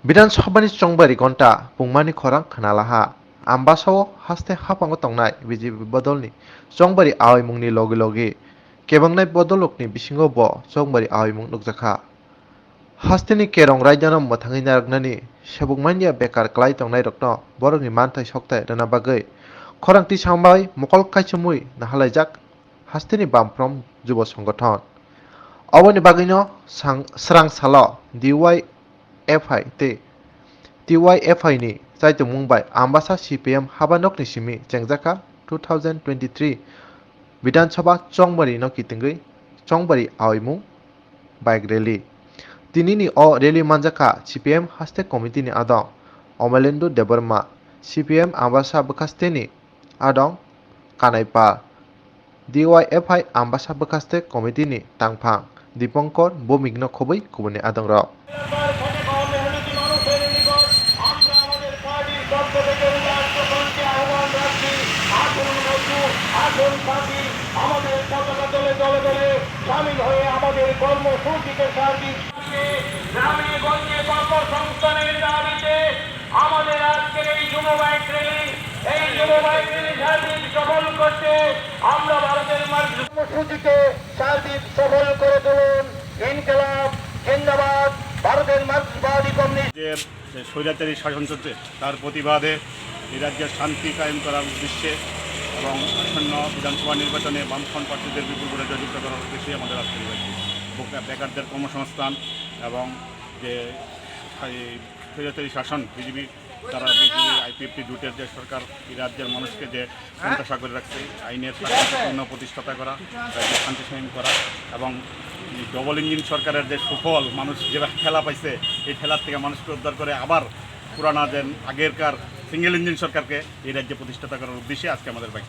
বিধানসভাनि चंबारि घन्टा पुंमानि खौरां खोनालाहा आम्बासाव हास्ते हाफांगो तंनाय बिजेपि बदलनि चंबारि आवैमुंनि लगे लगे केबांनाय बदलकनि बिसिङाव bo चंबारि आवैमुं नुकजाखा हास्तेनि केरं रायजोआव मोथाङै नारगनानि सेबुकमानिया बेकार क्लाय तंनाय रत्न बर'नि मानथाय सक्ताय रोना बागै खरांथि सामबाय मकल कायसुमुय नाहालायजाक हास्तेनि बामफ्रम जुब संगठन अबनि बागैनो स्रां साल DYFI ते TYFI नि जायतो मुंबाय आम्बासा CPIM हाबानकनि सिमि चेंजाका 2023 विधानसभा चंबारि न कितिंगै चंबारि आवैमुं बाइक रैली दिनैनि अ रैली मानजाखा CPIM हास्ते कमिटिनि आदं अमलेन्दु देबरमा CPIM आम्बासा बकास्तेनि आदं कानायपा DYFI आम्बासा बकास्ते कमिटिनि तांफां दीपंकर बमिग्न खबै गुबुननि आदं र शामिल हुए हमारे कर्मसूची के सार्वजनिक ग्रामे गंजे কর্মসংস্থানের দাবিতে আমাদের আজকের এই যুব বাইক র্যালি সার্বিক সফল করতে আমরা ভারতের কর্মসূচিকে সার্বিক সফল করে তুলুন ইনকিলাব জিন্দাবাদ ভারতের মার্ক্সবাদী কমিউনিস্ট যে স্বৈরাচারী শাসন চলছে তার প্রতিবাদে এই রাজ্যের শান্তি কায়েম করার উদ্দেশ্যে এবং আসন্ন বিধানসভা নির্বাচনে বামফ্রন্ট প্রার্থীদের বিপুল ভোটে জয়যুক্ত করার উদ্দেশ্যে আমাদের আজকের বেকারদের কর্মসংস্থান এবং যে স্বৈরাচারী শাসন বিজেপি তারা বিজেপি IPFT জোটের যে সরকার এই রাজ্যের মানুষকে যে সন্ত্রাসা করে রাখছে আইনের পূর্ণ প্রতিষ্ঠাতা করা রাজ্যের শান্তি কায়েম করা এবং ডবল ইঞ্জিন সরকারের যে সুফল মানুষ যেভাবে ঠেলা পাইছে এই ঠেলার থেকে মানুষকে উদ্ধার করে আবার পুরানা যে আগেরকার সিঙ্গেল ইঞ্জিন সরকারকে এই রাজ্যে প্রতিষ্ঠাতা করার উদ্দেশ্যে আজকে আমাদের বাইক